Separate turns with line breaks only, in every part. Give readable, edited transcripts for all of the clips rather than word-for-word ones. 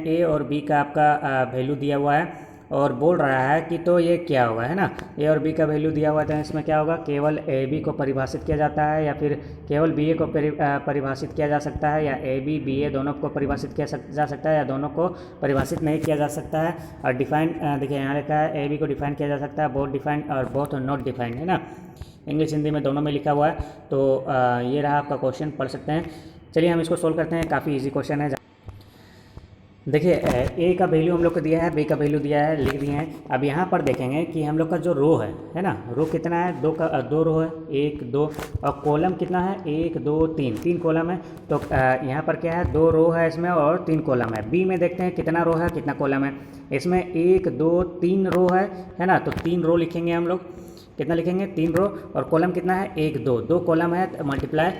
ए और बी का आपका वैल्यू दिया हुआ है और बोल रहा है कि तो ये क्या होगा, है ना। ए और बी का वैल्यू दिया हुआ है, इसमें क्या होगा, केवल ए बी को परिभाषित किया जाता है या फिर केवल बी ए को परिभाषित किया जा सकता है, या ए बी ए दोनों को परिभाषित किया जा सकता है, या दोनों को परिभाषित नहीं किया जा सकता है। और डिफाइन देखिए यहाँ लिखा है ए बी को डिफाइन किया जा सकता है, बोथ डिफाइन और बोथ नॉट डिफाइंड, है ना। इंग्लिश हिंदी में दोनों में लिखा हुआ है। तो ये रहा आपका क्वेश्चन, पढ़ सकते हैं। चलिए हम इसको सोल्व करते हैं, काफ़ी ईजी क्वेश्चन है। देखिए ए का वैल्यू हम लोग को दिया है, बी का वैल्यू दिया है, लिख दिए हैं। अब यहाँ पर देखेंगे कि हम लोग का जो रो है ना, रो कितना है, दो रो है, 1 2, और कॉलम कितना है, 1 2 3, 3 कॉलम है। तो यहाँ पर क्या है, 2 रो है इसमें और 3 कॉलम है। बी में देखते हैं कितना रो है कितना कॉलम है। इसमें 1 2 3 रो है ना, तो 3 रो लिखेंगे हम लोग। कितना लिखेंगे, 3 रो, और कॉलम कितना है, 1 2, 2 कॉलम है, मल्टीप्लाई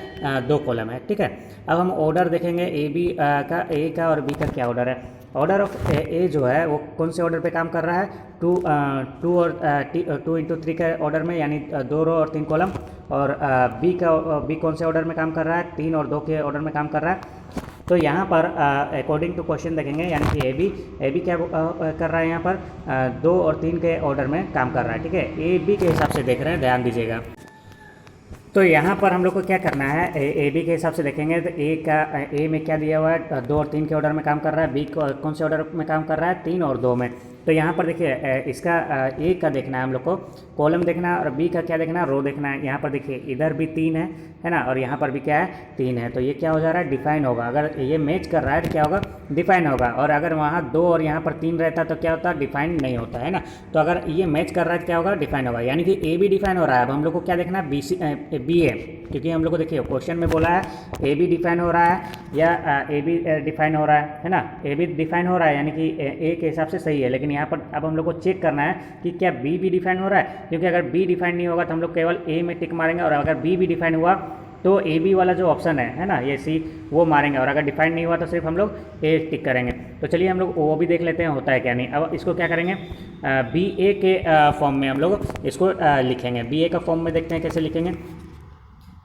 2 कॉलम है, ठीक है। अब हम ऑर्डर देखेंगे ए का और बी का क्या ऑर्डर है। ऑर्डर ऑफ ए जो है वो कौन से ऑर्डर पे काम कर रहा है, 2 इंटू 3 के ऑर्डर में, यानी 2 रो और 3 कॉलम। और बी कौन से ऑर्डर में काम कर रहा है, 3 और 2 के ऑर्डर में काम कर रहा है। तो यहाँ पर अकॉर्डिंग टू क्वेश्चन देखेंगे, यानी कि ए बी क्या कर रहा है यहाँ पर, 2 और 3 के ऑर्डर में काम कर रहा है, ठीक है। ए बी के हिसाब से देख रहे हैं, ध्यान दीजिएगा। तो यहाँ पर हम लोग को क्या करना है, ए बी के हिसाब से देखेंगे तो ए में क्या दिया हुआ है, 2 और 3 के ऑर्डर में काम कर रहा है। बी कौन से ऑर्डर में काम कर रहा है, 3 और 2 में। तो यहाँ पर देखिए इसका ए का देखना है हम लोग को, कॉलम देखना है, और बी का क्या देखना है, रो देखना है। यहाँ पर देखिए इधर भी 3 है ना, और यहाँ पर भी क्या है, 3 है। तो ये क्या हो जा रहा है, डिफाइन होगा। अगर ये मैच कर रहा है तो क्या होगा, डिफाइन होगा। और अगर वहाँ 2 और यहाँ पर 3 रहता तो क्या होता, डिफाइन नहीं होता, है ना। तो अगर ये मैच कर रहा है तो क्या होगा, डिफाइन होगा। यानी कि ए बी डिफाइन हो रहा है। अब हम लोग को क्या देखना है, बी ए, क्योंकि हम लोग को देखिए क्वेश्चन में बोला है ए बी डिफाइन हो रहा है या ए बी डिफाइन हो रहा है ना। ए बी डिफाइन हो रहा है यानी कि ए के हिसाब से सही है, लेकिन यहाँ पर अब हम लोग को चेक करना है कि क्या बी भी डिफाइन हो रहा है। क्योंकि अगर बी डिफाइन नहीं होगा तो हम लोग केवल ए में टिक मारेंगे, और अगर बी भी डिफाइन हुआ तो ए बी वाला जो ऑप्शन है ना, ये सी, वो मारेंगे। और अगर डिफाइन नहीं हुआ तो सिर्फ हम लोग ए टिक करेंगे। तो चलिए हम लोग वो भी देख लेते हैं होता है क्या नहीं। अब इसको क्या करेंगे, बी ए के फॉर्म में हम लोग इसको लिखेंगे। बी ए का फॉर्म में देखते हैं कैसे लिखेंगे।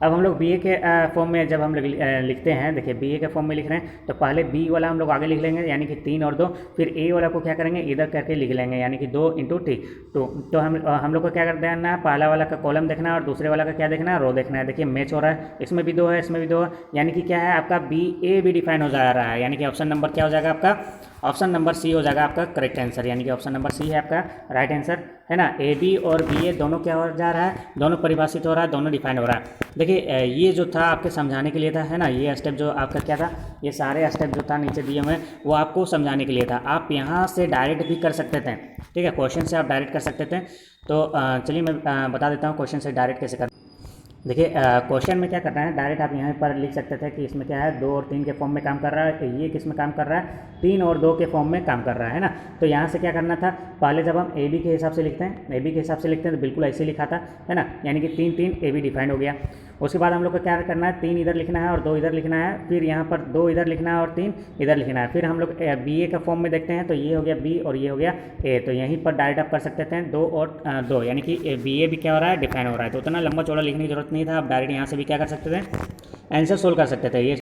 अब हम लोग बी ए के फॉर्म में जब हम लोग लिखते हैं, देखिए बी ए के फॉर्म में लिख रहे हैं तो पहले बी वाला हम लोग आगे लिख लेंगे, यानी कि 3 और 2। फिर ए वाला को क्या करेंगे, इधर करके लिख लेंगे, यानी कि 2 इंटू 3। तो हम लोग को क्या कर देना है, पहला वाला का कॉलम देखना है और दूसरे वाला का क्या देखना है, रो देखना है। देखिए मैच हो रहा है, इसमें भी 2 है, इसमें भी 2 है, यानी कि क्या है, आपका बी ए भी डिफाइन हो जा रहा है। यानी कि ऑप्शन नंबर क्या हो जाएगा आपका, ऑप्शन नंबर सी हो जाएगा आपका करेक्ट आंसर। यानी कि ऑप्शन नंबर सी है आपका राइट आंसर, है ना। ए बी और बी ए दोनों क्या हो जा रहा है, दोनों परिभाषित हो रहा है, दोनों डिफाइन हो रहा है। देखिए ये जो था आपके समझाने के लिए था, है ना। ये स्टेप जो आपका क्या था, ये सारे स्टेप जो था नीचे दिए हुए वो आपको समझाने के लिए था। आप यहाँ से डायरेक्ट भी कर सकते थे, ठीक है, क्वेश्चन से आप डायरेक्ट कर सकते थे। तो चलिए मैं बता देता हूँ क्वेश्चन से डायरेक्ट कैसे कर। देखिए क्वेश्चन में क्या करना है, डायरेक्ट आप यहाँ पर लिख सकते थे कि इसमें क्या है, 2 और 3 के फॉर्म में काम कर रहा है, ये किस में काम कर रहा है, 3 और 2 के फॉर्म में काम कर रहा है ना। तो यहाँ से क्या करना था, पहले जब हम ए बी के हिसाब से लिखते हैं, ए बी के हिसाब से लिखते हैं तो बिल्कुल ऐसे लिखा था, है ना। यानी कि 3 3 ए बी डिफाइंड हो गया। उसके बाद हम लोग को क्या करना है, 3 इधर लिखना है और 2 इधर लिखना है। फिर यहाँ पर 2 इधर लिखना है और 3 इधर लिखना है। फिर हम लोग बी ए का फॉर्म में देखते हैं तो ये हो गया बी और ये हो गया ए। तो यहीं पर डायरेक्ट आप कर सकते थे 2 और 2, यानी कि बी ए भी क्या हो रहा है, डिफाइन हो रहा है। तो उतना लंबा चौड़ा लिखने की जरूरत नहीं था, आप डायरेक्ट यहाँ से भी क्या कर सकते थे, आंसर सोल्व कर सकते थे। ये